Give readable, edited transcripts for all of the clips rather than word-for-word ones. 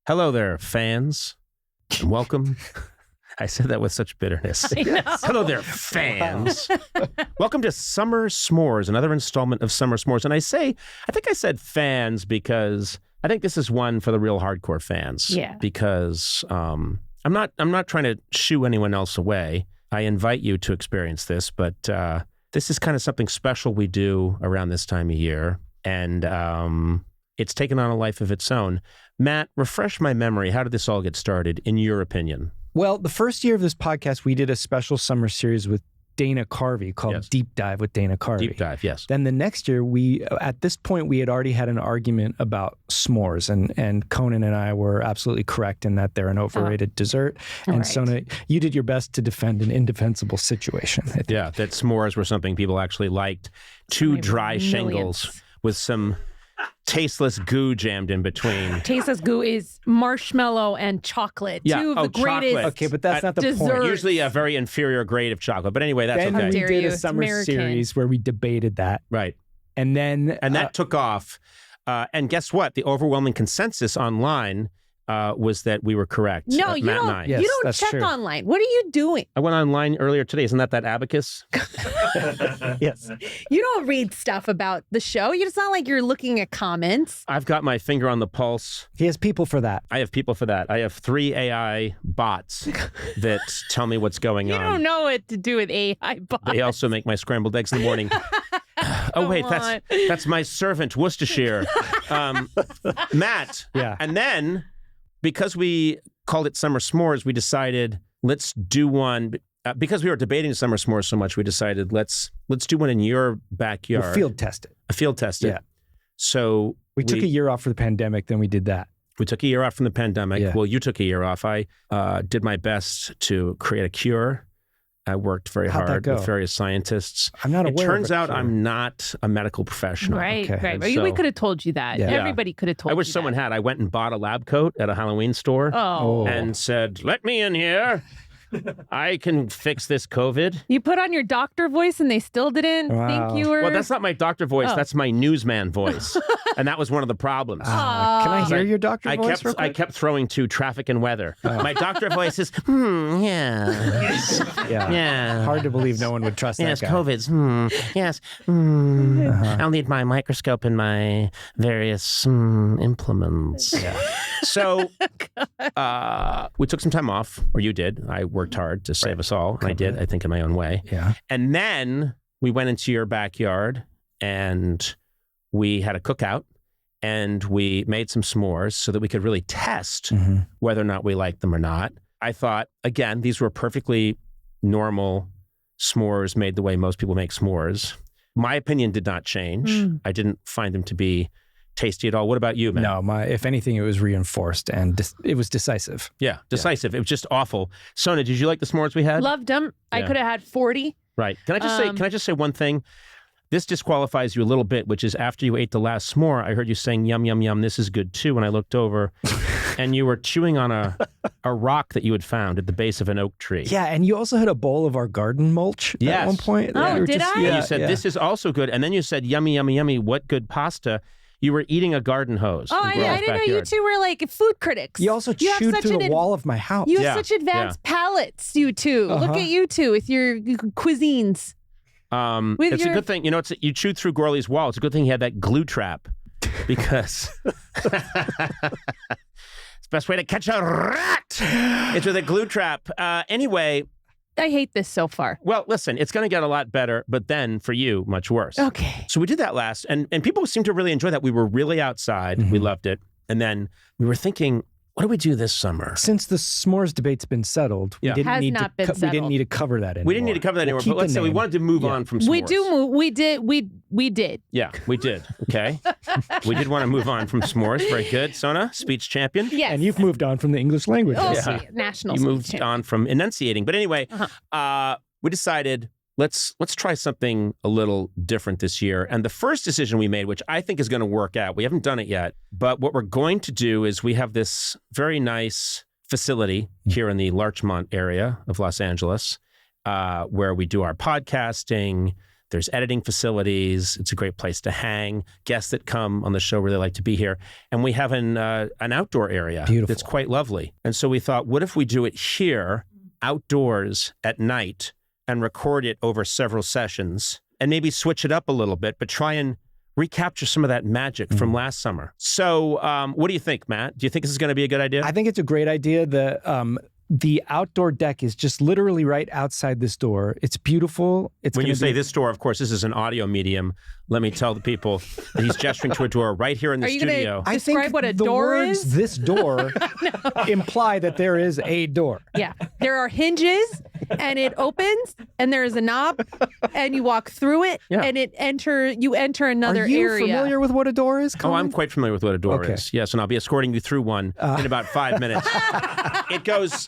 Hello there, fans, and welcome. I said that with such bitterness. I know. Hello there, fans. Welcome to Summer S'mores, another installment of Summer S'mores. And I think I said fans because I think this is one for the real hardcore fans. Yeah. Because I'm not trying to shoo anyone else away. I invite you to experience this, but this is kind of something special we do around this time of year. And it's taken on a life of its own. Matt, refresh my memory. How did this all get started, in your opinion? Well, the first year of this podcast, we did a special summer series with Dana Carvey called Yes. Deep Dive with Dana Carvey. Deep dive, yes. Then the next year, at this point, we had already had an argument about s'mores, and Conan and I were absolutely correct in that they're an overrated dessert. And Right. Sona, you did your best to defend an indefensible situation. I think. Yeah, that s'mores were something people actually liked. Two dry Millions. shingles with some tasteless goo jammed in between. Tasteless goo is marshmallow and chocolate. Yeah. Two of Oh, the greatest. chocolate. Okay, but that's not the Dessert. point. Usually a very inferior grade of chocolate. But anyway, that's Then okay. we dare did you, a it's summer American. series where we debated that. Right. And then And that took off. And guess what? The overwhelming consensus online was that we were correct. No, you Matt and don't. I. Yes, You don't that's check true. online. What are you doing? I went online earlier today. Isn't that abacus? yes. You don't read stuff about the show. It's not like you're looking at comments. I've got my finger on the pulse. He has people for that. I have people for that. I have 3 AI bots that tell me what's going You on. don't know what to do with AI bots. They also make my scrambled eggs in the morning. Oh, wait, Come that's my servant, Worcestershire. Matt. Yeah. And then, because we called it Summer S'mores, we decided let's do one. Because we were debating Summer S'mores so much, we decided let's do one in your backyard. We'll field test it. A field test it. Yeah. So We took a year off for the pandemic, then we did that. we took a year off from the pandemic. Yeah. Well, you took a year off. I did my best to create a cure. I worked very How'd that hard go? with various scientists. I'm not It aware turns of a out cure. I'm not a medical professional. Right, Okay. right. And We so- could have told you that. Yeah. Everybody could have told I you wish someone that. had. I went and bought a lab coat at a Halloween store Oh. and said, "Let me in here. I can fix this COVID." You put on your doctor voice and they still didn't Wow. think you were. Well, that's not my doctor voice. Oh. That's my newsman voice, and that was one of the problems. Can I hear your doctor I voice real kept I quick? kept throwing to traffic and weather. My doctor voice is, yeah, Yeah. yeah. Hard to believe no one would trust Yes, that guy. COVID's. Yes. I'll need my microscope and my various implements. So we took some time off, or you did. I worked hard to save us all. And I did, I think, in my own way. Yeah. And then we went into your backyard and we had a cookout and we made some s'mores so that we could really test Mhm. whether or not we liked them or not. I thought, again, these were perfectly normal s'mores made the way most people make s'mores. My opinion did not change. Mm. I didn't find them to be tasty at all. What about you, man? No, if anything, it was reinforced and it was decisive. Yeah, decisive. It was just awful. Sona, did you like the s'mores we had? Loved them. I Yeah. could have had 40. Right. Can I just say one thing? This disqualifies you a little bit, which is after you ate the last s'more, I heard you saying, yum, yum, yum, this is good too. And I looked over and you were chewing on a rock that you had found at the base of an oak tree. Yeah, and you also had a bowl of our garden mulch at Yes. one point. Oh, You were did I? And Yeah, you said, yeah. this is also good. And then you said, yummy, yummy, yummy, what good pasta. You were eating a garden hose. Oh, in I Grandma's didn't know you backyard. two were like food critics. You also have chewed such through an the wall of my house. You have Yeah, such advanced palates, you two. Look Uh-huh. at you two with your cuisines. With It's your- a good thing. You know, you chewed through Gorley's wall. It's a good thing he had that glue trap because it's the best way to catch a rat. It's with a glue trap. Anyway, I hate this so far. well, listen, it's going to get a lot better, but then for you, much worse. Okay. So we did that last, and people seem to really enjoy that. We were really outside. We Mhm. loved it. And then we were thinking, what do we do this summer? Since the s'mores debate's been settled, Yeah. we didn't Has need not to been we didn't settled. need to cover that anymore. We didn't need to cover that We'll anymore, keep but let's the say we name. wanted to move Yeah. on from s'mores. We do move. We did. We did. Yeah, we did. Okay. We did want to move on from s'mores. Very good. Sona, speech champion. Yes. And you've moved on from the English language. Oh, Yeah. national. You moved speech. on from enunciating. But anyway, we decided let's try something a little different this year. And the first decision we made, which I think is going to work out, we haven't done it yet, but what we're going to do is we have this very nice facility here in the Larchmont area of Los Angeles where we do our podcasting. There's editing facilities. It's a great place to hang. Guests that come on the show really like to be here. And we have an outdoor area that's quite lovely. And so we thought, what if we do it here, outdoors at night, and record it over several sessions and maybe switch it up a little bit, but try and recapture some of that magic from last summer. So what do you think, Matt? Do you think this is going to be a good idea? I think it's a great idea. The outdoor deck is just literally right outside this door. It's beautiful. When you say this door, of course, this is an audio medium. Let me tell the people that he's gesturing to a door right here in the studio. I think what a door is? This door imply that there is a door. Yeah. There are hinges and it opens and there is a knob and you walk through it and you enter another area. Are you familiar with what a door is? Oh, I'm quite familiar with what a door is. Yes, and I'll be escorting you through one in about 5 minutes. It goes,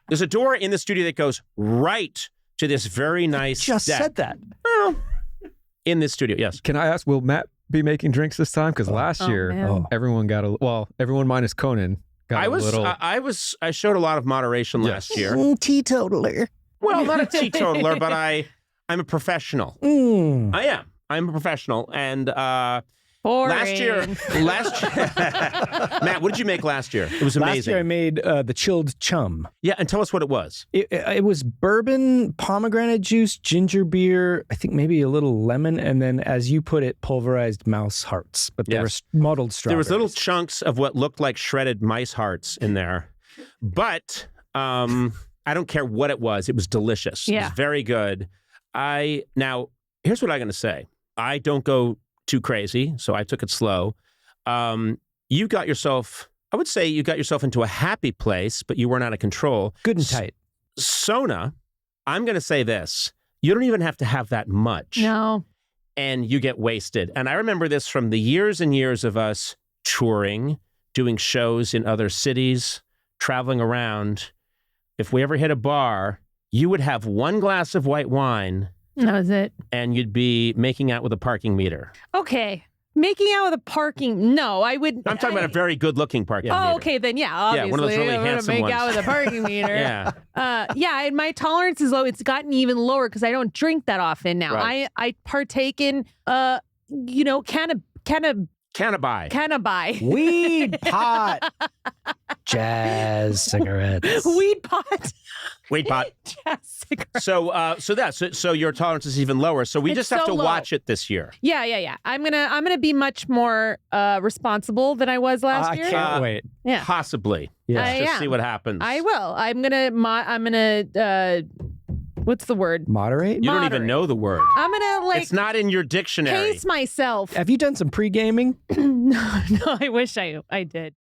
there's a door in the studio that goes right to this very nice Just deck. said that. Well, in this studio, yes. Can I ask, will Matt be making drinks this time? Because last year, everyone got everyone minus Conan got a little. I showed a lot of moderation last year. Teetotaler. Well, not a teetotaler, but I'm a professional. I am. I'm a professional. And Boring. last year, Matt, what did you make last year? It was amazing. Last year I made the chilled chum. Yeah, and tell us what it was. It was bourbon, pomegranate juice, ginger beer, I think maybe a little lemon, and then, as you put it, pulverized mouse hearts. But they were muddled strawberries. There was little chunks of what looked like shredded mice hearts in there. But I don't care what it was. It was delicious. Yeah. It was very good. Now, here's what I'm going to say. I don't go too crazy, so I took it slow. You got yourself, I would say you got yourself into a happy place, but you weren't out of control. Good and tight. Sona, I'm going to say this. You don't even have to have that much. No. And you get wasted. And I remember this from the years and years of us touring, doing shows in other cities, traveling around. If we ever hit a bar, you would have one glass of white wine. That was it. And you'd be making out with a parking meter. Okay. Making out with a parking, no, I would. I'm talking about a very good-looking parking meter. Oh, okay, then yeah, obviously. Yeah, one of those really I'm handsome gonna make ones. out with a parking meter. Yeah. Yeah, and my tolerance is low. It's gotten even lower because I don't drink that often now. Right. I partake in, cannabis. Weed pot. Jazz cigarettes. Weed pot. Weed pot. Jazz cigarettes. So your tolerance is even lower. So we It's just have so to low. watch it this year. Yeah. I'm gonna be much more responsible than I was last year. I can't wait. Yeah. Possibly. Yeah. Just am. see what happens. I will. I'm gonna what's the word? Moderate? You don't even know the word. I'm gonna It's not in your dictionary. pace myself. Have you done some pre-gaming? No, I wish I did.